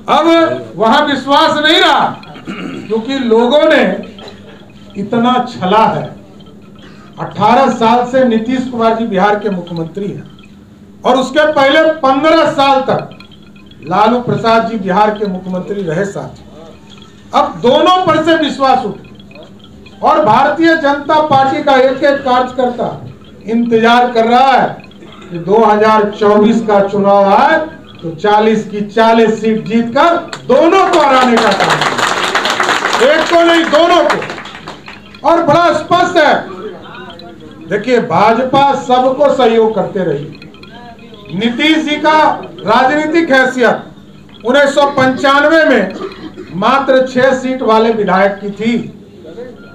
अब वहां विश्वास नहीं रहा, क्योंकि लोगों ने इतना छला है। 18 साल से नीतीश कुमार जी बिहार के मुख्यमंत्री हैं और उसके पहले 15 साल तक लालू प्रसाद जी बिहार के मुख्यमंत्री रहे साथी। अब दोनों पर से विश्वास उठ गया और भारतीय जनता पार्टी का एक एक कार्यकर्ता इंतजार कर रहा है कि 2024 का चुनाव आए तो 40 की 40 सीट जीतकर दोनों को हराने का काम किया, एक को नहीं दोनों को। और बड़ा स्पष्ट है, देखिए भाजपा सबको सहयोग करते रही। नीतीश जी का राजनीतिक हैसियत 1995 में मात्र 6 सीट वाले विधायक की थी,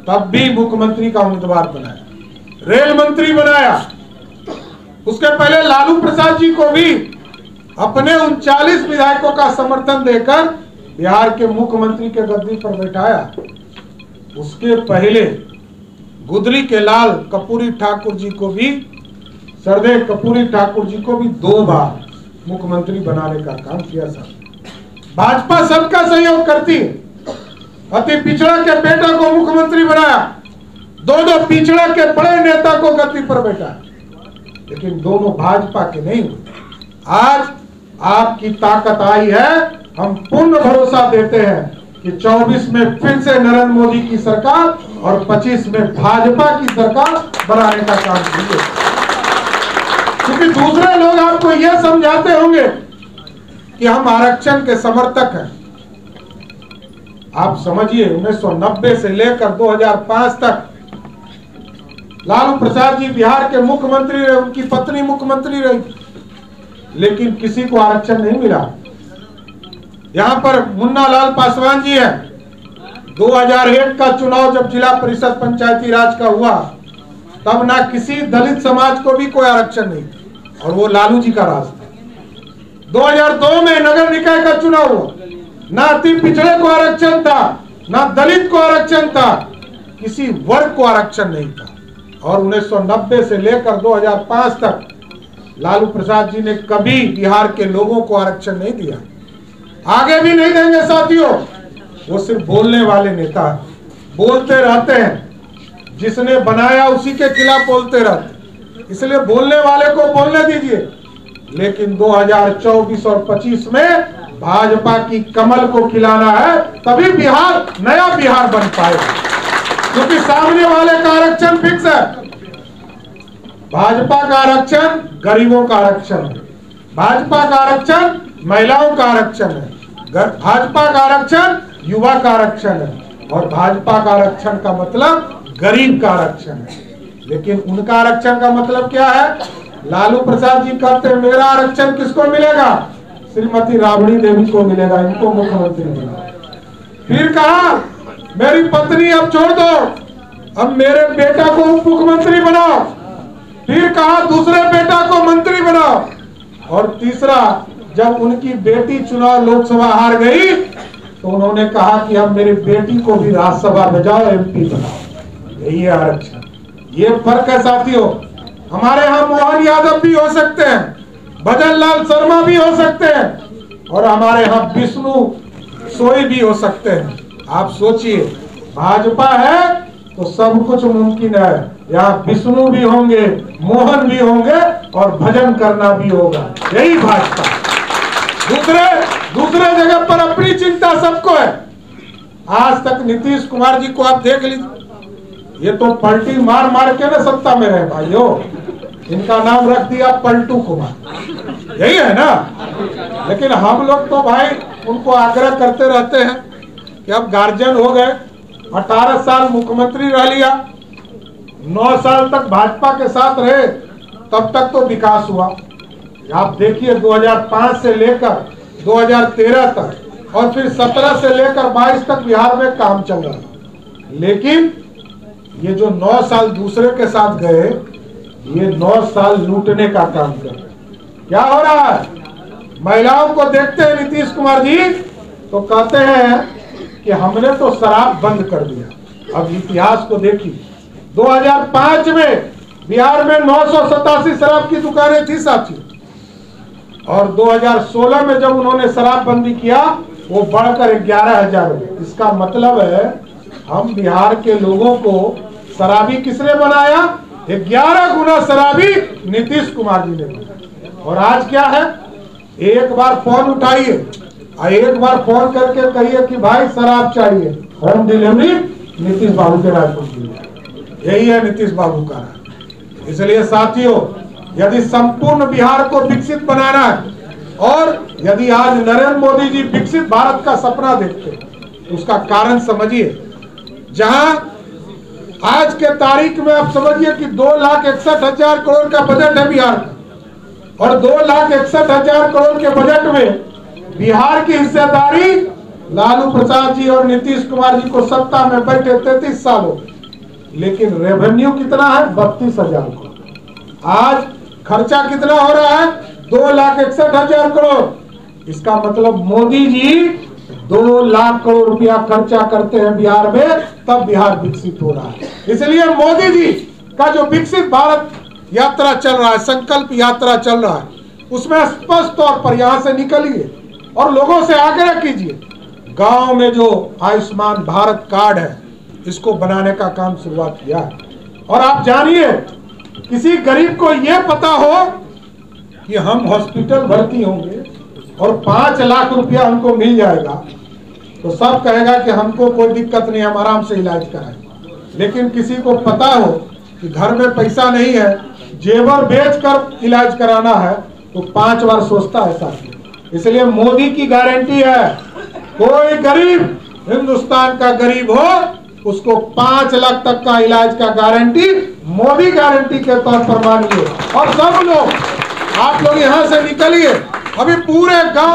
तब भी मुख्यमंत्री का उम्मीदवार बनाया, रेल मंत्री बनाया। उसके पहले लालू प्रसाद जी को भी अपने 39 विधायकों का समर्थन देकर बिहार के मुख्यमंत्री के गद्दी पर बैठाया। उसके पहले गुदरी के लाल कर्पूरी ठाकुर जी को भी, सरदेव कर्पूरी ठाकुर जी को भी 2 बार मुख्यमंत्री बनाने का काम किया। भाजपा सबका सहयोग करती है। अति पिछड़ा के बेटा को मुख्यमंत्री बनाया, 2 पिछड़ा के बड़े नेता को गद्दी पर बैठा, लेकिन दोनों भाजपा के नहीं हुए। आज आपकी ताकत आई है, हम पूर्ण भरोसा देते हैं कि 24 में फिर से नरेंद्र मोदी की सरकार और 25 में भाजपा की सरकार बनाने का काम कीजिए। क्योंकि दूसरे लोग आपको यह समझाते होंगे कि हम आरक्षण के समर्थक हैं। आप समझिए 1990 से लेकर 2005 तक लालू प्रसाद जी बिहार के मुख्यमंत्री रहे, उनकी पत्नी मुख्यमंत्री रही, लेकिन किसी को आरक्षण नहीं मिला। यहां पर मुन्ना लाल पासवान जी हैं। 2001 का चुनाव जब जिला परिषद पंचायती राज का हुआ, तब ना किसी दलित समाज को भी कोई आरक्षण नहीं, और वो लालू जी का राज था। 2002 में नगर निकाय का चुनाव हुआ, ना अति पिछड़े को आरक्षण था, ना दलित को आरक्षण था, किसी वर्ग को आरक्षण नहीं था। और 1990 से लेकर 2005 तक लालू प्रसाद जी ने कभी बिहार के लोगों को आरक्षण नहीं दिया, आगे भी नहीं देंगे साथियों। वो सिर्फ बोलने वाले नेता हैं, बोलते रहते हैं, जिसने बनाया उसी के खिलाफ बोलते रहते, इसलिए बोलने वाले को बोलने दीजिए। लेकिन 2024 और 25 में भाजपा की कमल को खिलाना है, तभी बिहार नया बिहार बन पाएगा, क्योंकि सामने वाले का आरक्षण फिक्स है। भाजपा का आरक्षण गरीबों का आरक्षण है, भाजपा का आरक्षण महिलाओं का आरक्षण है, भाजपा का आरक्षण युवा का आरक्षण है, और भाजपा का आरक्षण का मतलब गरीब का आरक्षण है। लेकिन उनका आरक्षण का मतलब क्या है? लालू प्रसाद जी कहते हैं मेरा आरक्षण किसको मिलेगा? श्रीमती राबड़ी देवी को मिलेगा, इनको मुख्यमंत्री बना। फिर कहा मेरी पत्नी अब छोड़ दो, अब मेरे बेटा को उप मुख्यमंत्री बनाओ। फिर कहा दूसरे बेटा को मंत्री बनाओ। और तीसरा, जब उनकी बेटी चुनाव लोकसभा हार गई तो उन्होंने कहा कि अब मेरी बेटी को भी राज्यसभा भेजाओ, MP बनाओ। यही है आरक्षण, ये फर्क है साथियों। हमारे यहाँ मोहन यादव भी हो सकते हैं, भजन लाल शर्मा भी हो सकते हैं, और हमारे यहाँ विष्णु सोई भी हो सकते हैं। आप सोचिए, भाजपा है तो सब कुछ मुमकिन है। यहाँ विष्णु भी होंगे, मोहन भी होंगे, और भजन करना भी होगा। यही भाजपा। दूसरे जगह पर अपनी चिंता सबको है। आज तक नीतीश कुमार जी को आप देख लीजिए, ये तो पलटी मार मार के ना सत्ता में रहे भाइयों। इनका नाम रख दिया पलटू कुमार, यही है ना। लेकिन हम लोग तो भाई उनको आग्रह करते रहते हैं कि अब गार्जियन हो गए, 18 साल मुख्यमंत्री रह लिया, 9 साल तक भाजपा के साथ रहे, तब तक तो विकास हुआ। आप देखिए 2005 से लेकर 2013 तक, और फिर 17 से लेकर 22 तक बिहार में काम चल रहा। लेकिन ये जो 9 साल दूसरे के साथ गए, ये 9 साल लूटने का काम कर रहे। क्या हो रहा है? महिलाओं को देखते हैं नीतीश कुमार जी तो कहते हैं कि हमने तो शराब बंद कर दिया। अब इतिहास को देखिए, 2005 में बिहार में 987 शराब की दुकानें थी साथियों। और 2016 में जब उन्होंने शराबबंदी किया वो बढ़कर 11,000 हो गए। इसका मतलब है हम बिहार के लोगों को शराबी किसने बनाया? 11 गुना शराबी नीतीश कुमार जी ने बनाया। और आज क्या है, एक बार फोन उठाइए और एक बार फोन करके कहिए कि भाई शराब चाहिए, होम डिलीवरी नीतीश बाबू के राज में। यही है नीतीश बाबू का राज। इसलिए साथियों, यदि संपूर्ण बिहार को विकसित बनाना है और यदि आज नरेंद्र मोदी जी विकसित भारत का सपना देखते हैं तो उसका कारण समझिए। जहां आज के तारीख में आप समझिए कि 2,61,000 करोड़ का बजट है बिहार का, और 2,61,000 करोड़ के बजट में बिहार की हिस्सेदारी लालू प्रसाद जी और नीतीश कुमार जी को सत्ता में बैठे 33 साल हो गए। लेकिन रेवेन्यू कितना है? 32,000 करोड़। आज खर्चा कितना हो रहा है? 2,61,000 करोड़। इसका मतलब मोदी जी 2 लाख करोड़ रुपया खर्चा करते हैं बिहार में, तब बिहार विकसित हो रहा है। इसलिए मोदी जी का जो विकसित भारत यात्रा चल रहा है, संकल्प यात्रा चल रहा है, उसमें स्पष्ट तौर पर यहां से निकलिए और लोगों से आग्रह कीजिए। गांव में जो आयुष्मान भारत कार्ड है, इसको बनाने का काम शुरुआत किया है। और आप जानिए, किसी गरीब को यह पता हो कि हम हॉस्पिटल भर्ती होंगे और 5 लाख रुपया हमको मिल जाएगा, तो सब कहेगा कि हमको कोई दिक्कत नहीं, हम आराम से इलाज कराएंगे। लेकिन किसी को पता हो कि घर में पैसा नहीं है, जेवर बेचकर इलाज कराना है, तो 5 बार सोचता है साथी। इसलिए मोदी की गारंटी है, कोई गरीब, हिंदुस्तान का गरीब हो, उसको 5 लाख तक का इलाज का गारंटी मोदी गारंटी के तौर पर मानिए। और सब लोग, आप लोग यहां से निकलिए, अभी पूरे गांव